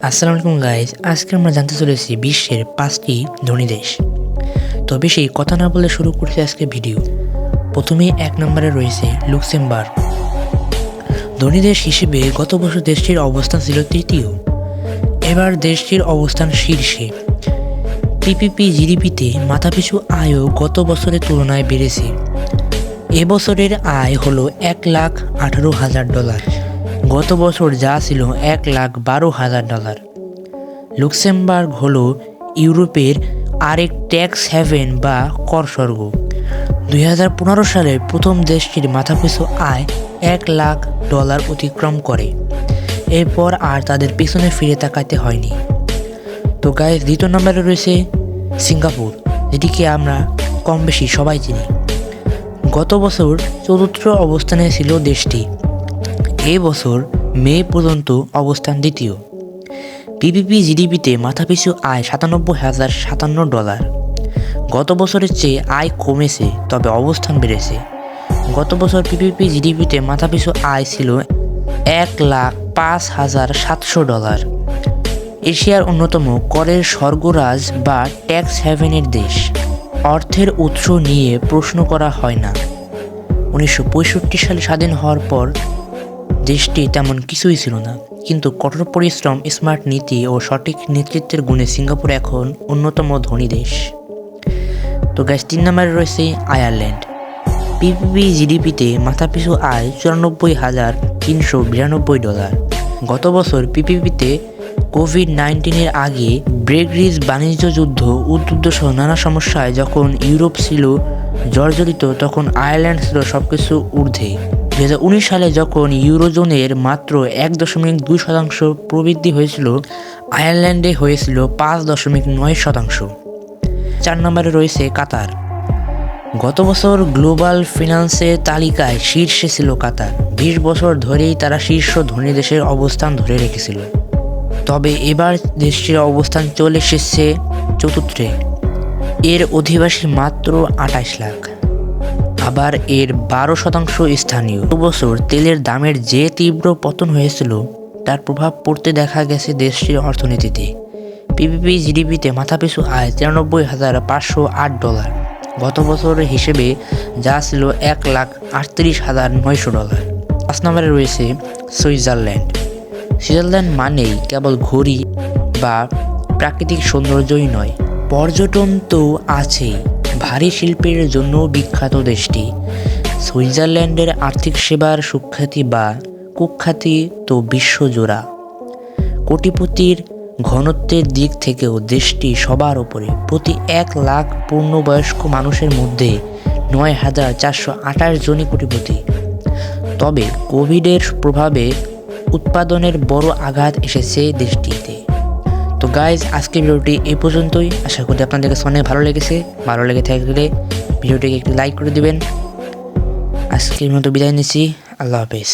আসসালামু আলাইকুম গাইজ, আজকে আমরা জানতে চলেছি বিশ্বের 5টি ধনী দেশ। তো বেশি কথা না বলে শুরু করছি আজকে ভিডিও। প্রথমেই 1 নম্বরে রয়েছে লুক্সেমবার্গ। ধনী দেশ হিসেবে গত বছর দেশটির অবস্থান ছিল তৃতীয়। এবার দেশটির অবস্থান শীর্ষে। পিপিপি জিডিপিতে মাথাপিছু আয়ও গত বছরের তুলনায় বেড়েছে। এবছরের আয় হলো $1,18,000, গত বছর যা ছিল $1,12,000। লুক্সেমবার্গ হলো ইউরোপের আরেক ট্যাক্স হ্যাভেন বা কর স্বর্গ। 2015 সালে প্রথম দেশটির মাথাপিছু আয় $1,00,000 অতিক্রম করে। এরপর আর তাদের পেছনে ফিরে তাকাতে হয়নি। তো গাইস, দ্বিতীয় নম্বরে রয়েছে সিঙ্গাপুর, যেটিকে আমরা কম বেশি সবাই চিনি। গত বছর চতুর্থ অবস্থানে ছিল দেশটি। এই বছর মে পর্যন্ত অবস্থান দ্বিতীয়। পিপিপি জিডিপিতে মাথাপিছু আয় $97,057। গত বছরের চেয়ে আয় কমেছে, তবে অবস্থান বেড়েছে। গত বছর পিপিপি জিডিপিতে মাথাপিছু আয় ছিল $1,05,700। এশিয়ার অন্যতম করের স্বর্গরাজ বা ট্যাক্স হ্যাভেনের দেশ। অর্থের উৎস নিয়ে প্রশ্ন করা হয় না। 1965 সালে স্বাধীন হওয়ার পর দেশটি তেমন কিছুই ছিল না, কিন্তু কঠোর পরিশ্রম, স্মার্ট নীতি ও সঠিক নেতৃত্বের গুণে সিঙ্গাপুর এখন অন্যতম ধনী দেশ। তো গ্যাস 3 নম্বরে রয়েছে আয়ারল্যান্ড। পিপিপি জিডিপিতে মাথাপিছু আয় $94,392। গত বছর পিপিপিতে কোভিড-19 আগে ব্রেক্সিট, বাণিজ্য যুদ্ধ, উদ্বুদ্ধ সহ নানা সমস্যায় যখন ইউরোপ ছিল জর্জরিত, তখন আয়ারল্যান্ড ছিল সবকিছু ঊর্ধ্বে। 2019 সালে যখন ইউরোজোনের মাত্র 1.2% প্রবৃদ্ধি হয়েছিল, আয়ারল্যান্ডে হয়েছিল 5.9%। 4 নম্বরে রয়েছে কাতার। গত বছর গ্লোবাল ফিন্যান্সের তালিকায় শীর্ষে ছিল কাতার। 20 বছর ধরেই তারা শীর্ষ ধনী দেশের অবস্থান ধরে রেখেছিল, তবে এবার দেশটির অবস্থান চলে এসেছে চতুর্থে। এর অধিবাসী মাত্র 28 লাখ, আবার এর 12% স্থানীয়। গত বছর তেলের দামের যে তীব্র পতন হয়েছিল, তার প্রভাব পড়তে দেখা গেছে দেশটির অর্থনীতিতে। পিপিপি জিডিপিতে মাথাপিছু আয় $93,508, গত বছরের হিসেবে যা ছিল $1,38,900। 5 নম্বরে রয়েছে সুইজারল্যান্ড। সুইজারল্যান্ড মানেই কেবল ঘড়ি বা প্রাকৃতিক সৌন্দর্যই নয়, পর্যটন তো আছেই। ভারী শিল্পের জন্য বিখ্যাত দেশটি। সুইজারল্যান্ডের আর্থিক সেবার সুখ্যাতি বা কুখ্যাতি তো বিশ্বজোড়া। কোটিপতির ঘনত্বের দিক থেকেও দেশটি সবার উপরে। প্রতি 1 লাখ পূর্ণবয়স্ক মানুষের মধ্যে 9,428 জনই কোটিপতি। তবে কোভিডের প্রভাবে উৎপাদনের বড় আঘাত এসেছে দেশটিতে। তো গাইজ, আজকের ভিডিওটি এই পর্যন্তই। আশা করি আপনাদের কাছে অনেক ভালো লেগেছে। ভালো লেগে থাকলে ভিডিওটিকে একটু লাইক করে দিবেন। আজকের মতো বিদায় নিচ্ছি। আল্লাহ হাফেজ।